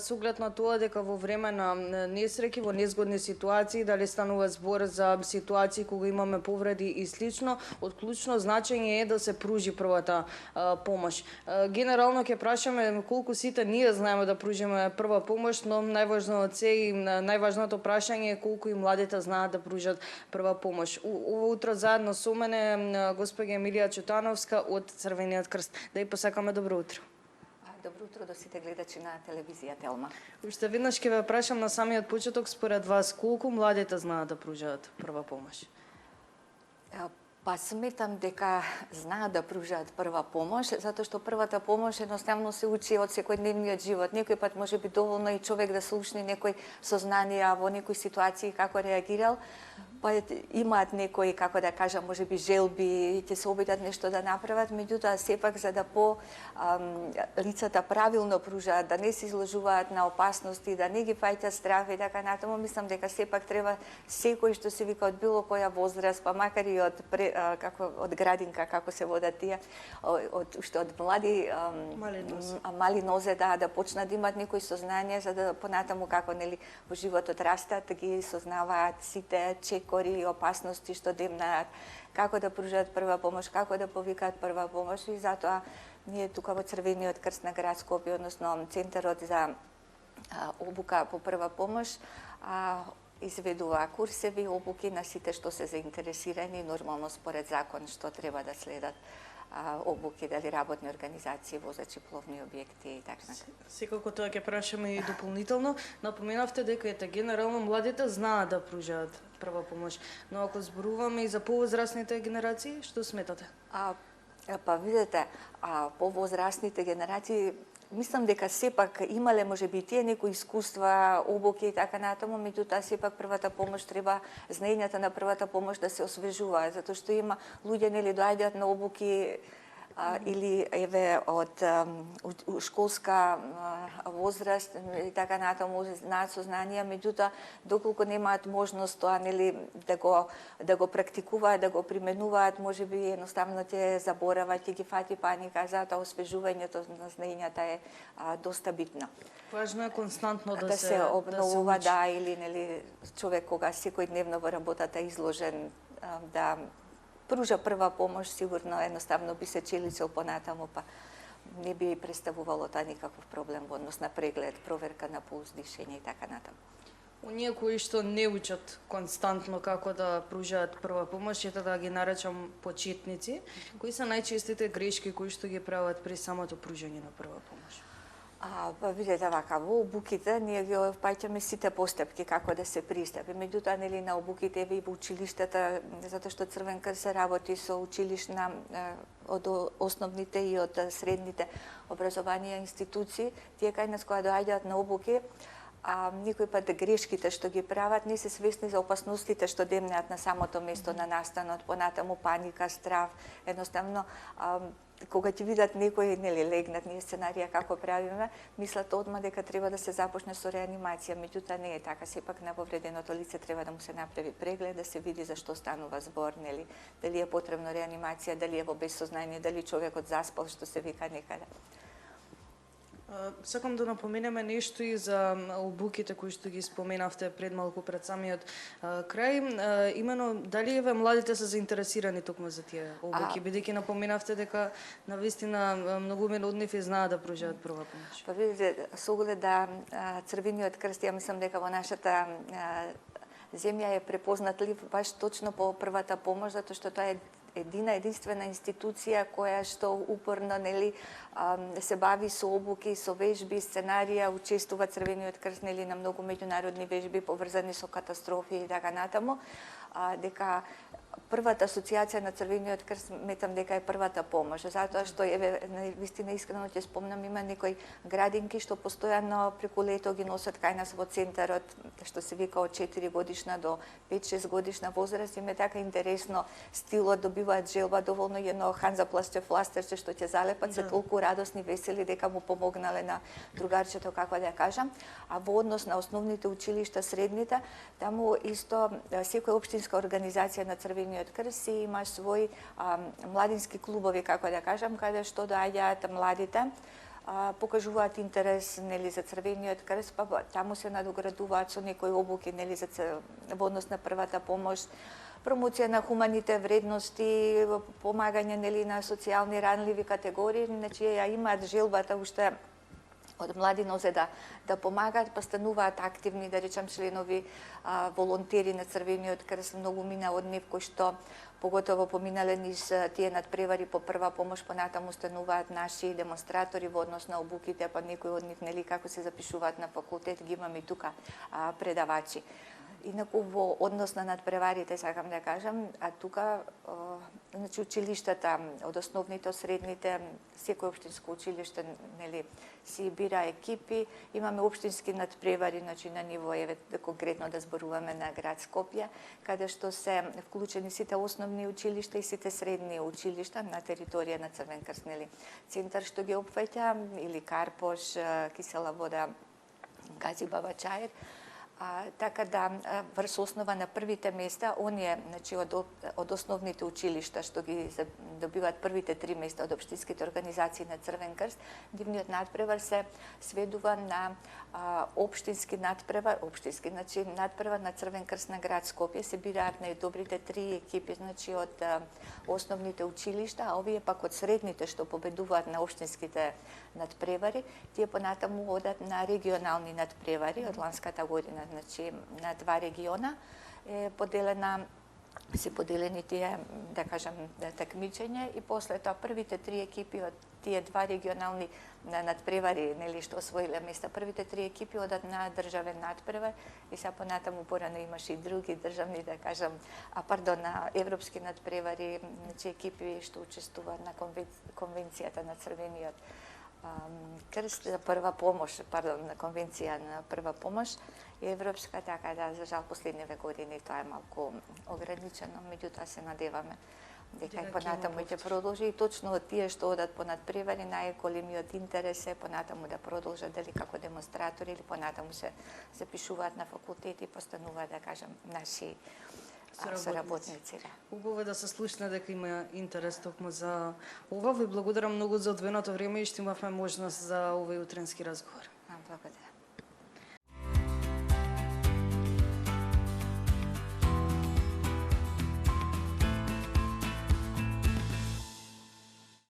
со оглед на тоа дека во време на несреќи, во незгодни ситуации, дали станува збор за ситуации кога имаме повреди и слично, од клучно значење е да се пружи првата помош. Генерално ќе прашаме колку сите ние знаеме да пружиме прва помош, но најважно од се и најважното прашање е колку и младите знаат да пружат прва помош. Ова утро заедно со мене госпоѓа Емилија Чутановска од Црвениот крст. Да и посакаме добро утро. Добро утро до сите гледачи на телевизија Телма. Уште веднаш ќе ве прашам на самиот почеток, според вас колку младите знаат да пружаат прва помош? Па сметам дека знаат да пружаат прва помош, затоа што првата помош едноставно се учи од секојдневниот живот. Некој пат може би доволно и човек да слушне некој сознанија во некои ситуации како реагирал, па имаат некои, како да кажам, може би желби, ќе се обидат нешто да направат, меѓутоа сепак за да лицата правилно пружаат, да не се изложуваат на опасности, да не ги фаќа страх и така натаму, мислам дека сепак треба секој што се вика од било која возраст, па макар и од градинка како се водат тие, уште од мали нозе да почнат да имат некои сознание за да понатаму како нели во животот растат, ги сознаваат сите чекори и опасности што демнаат, како да пружат прва помош, како да повикаат прва помош и затоа ние тука во Црвениот крст на град Скопје, односно Центарот за обука по прва помош, изведува курсеви, обуки на сите што се заинтересирани, нормално според закон што треба да следат обуки, дали работни организации, возачи пловни објекти и така натаму. Секако тоа ќе прашаме и дополнително. Напоменавте дека генерално младите знаат да пружаат прва помош, но ако зборуваме и за повозрастните генерации, што сметате? Па видете, повозрастните генерации мислам дека сепак имале можеби тие некои искуства, обуки и така натаму, меѓутоа сепак првата помош треба знаењата на првата помош да се освежуваат, затоа што има луѓе нели доаѓаат на обуки или еве од школска возраст и така натаму, знаат сознание, меѓутоа доколку немаат можност тоа нели да го практикуваат, да го применуваат, можеби едноставно ќе забораваат, ќе ги фати паника, затоа освежувањето на знаењата е доста битно. Важно е константно да се обновува, или нели човек кога секојдневно во работата изложен да пружа прва помош, сигурно едноставно би се челичил понатаму, па не би представувало тоа никаков проблем во однос на преглед, проверка на пулс, дишење и така натаму. Оние кои што не учат константно како да пружаат прва помош, ете да ги наречам почетници, кои се најчестите грешки кои што ги прават при самото пружање на прва помош? Па видете вака, во обуките ние ги опаќаме сите постапки како да се пристапи. Меѓутоа нели на обуките и во училиштата, затоа што Црвен крст се работи со училишна од основните и од средните образование институции, тие кај нас кога доаѓаат на обуки, некој пат грешките што ги прават не се свесни за опасностите што демнеат на самото место на настанот, понатаму паника, страв, едноставно кога ќе видат некој нели легнат, ние сценарија како правиме, мислат одма дека треба да се започне со реанимација, меѓутоа не е така, сепак на повреденото лице треба да му се направи преглед, да се види за што станува збор, нели, дали е потребно реанимација, дали е во безсознание, дали човекот заспал што се вика некаде. Сакам да напоменеме нешто и за обуките кои што ги споменавте пред малку пред самиот крај. Имено, дали еве младите се заинтересирани токму за тие обуки, бидејќи напоменавте дека навистина многу од нив знаат да пружаат прва помош? Па видите, со оглед да Црвениот крст, ја мислам дека во нашата земја е препознатлив баш точно по првата помош, затоа што тоа е единствена институција која што упорно нели се бави со обуки, со вежби, сценарија, учествува Црвениот крст нели на многу меѓународни вежби поврзани со катастрофи и така натаму, дека првата асоциација на Црвениот крст метам дека е првата помош, затоа што еве вистина искрено ќе спомнам, има некои градинки што постојано преку лето ги носат кај нас во центарот, што се вика од 4 годишна до 5-6 годишна возраст, им е така интересно стилот, добиваат желба, доволно едно ханзапластче фластерче што ќе залепат, се толку радосни, весели дека му помогнале на другарчето, како да кажам. А во однос на основните училишта, средните, таму исто секоја општинска организација на Црвениот крст си има свои младински клубови, како да кажам, каде што доаѓаат младите покажуваат интерес нели за Црвениот крст, па таму се надоградуваат со некои обуки нели во однос на првата помош, промоција на хуманите вредности, помагање нели на социјални ранливи категории, значи ја имаат желбата уште од млади нозе да помагаат, па стануваат активни, да речам, членови, волонтери на Црвениот крст, многу мина од нив кои што поготово поминале низ тие надпревари по прва помош, понатаму стануваат наши демонстратори во однос на обуките, па некои од нив нели како се запишуваат на факултет, ги имаме тука предавачи. Инаку во однос на надпреварите сакам да кажам, а тука значи училиштата, од основните, од средните, секој општинско училиште нели си бира екипи, имаме општински надпревари, значи на ниво конкретно да зборуваме на град Скопје, каде што се вклучени сите основни училишта и сите средни училишта на територија на Црвен крст, нели центар што ги опфаќа, или Карпош, Кисела вода, Гази Баба Чаек. Така да врз основа на првите места, оние значи од основните училишта што ги добиваат првите 3 места од општинските организации на Црвен крст, нивниот надпревар се сведува на општински надпревар, значи надпревар на Црвен крст на град Скопје, се бираат најдобрите 3 екипи, значи од основните училишта, а овие пак од средните што победуваат на општинските надпревари, тие понатаму одат на регионални надпревари од ланската година, значи на 2 региона се поделени тие, да кажам, такмичење и после тоа првите 3 екипи од тие 2 регионални надпревари, нели што освоиле места, првите 3 екипи одат на државен надпревар и са понатаму порано имаше и други државни, да кажам, на европски надпревари, значи екипи што учествуваат на конвенцијата на Црвениот крст за прва помош, на конвенција на прва помош европска, така да за жал последниве години тоа е малку ограничено, меѓутоа се надеваме дека и понатаму ќе продолжи и точно од тие што одат по надпревари најголемиот интерес е понатаму да продолжат дали како демонстратори или понатаму се запишуваат на факултети и постануваат, да кажам, наши соработници. Убаво да се слушне дека има интерес токму за ова. Ви благодарам многу за одвоеното време и што имавме можност за овој утренски разговор. Благодарам.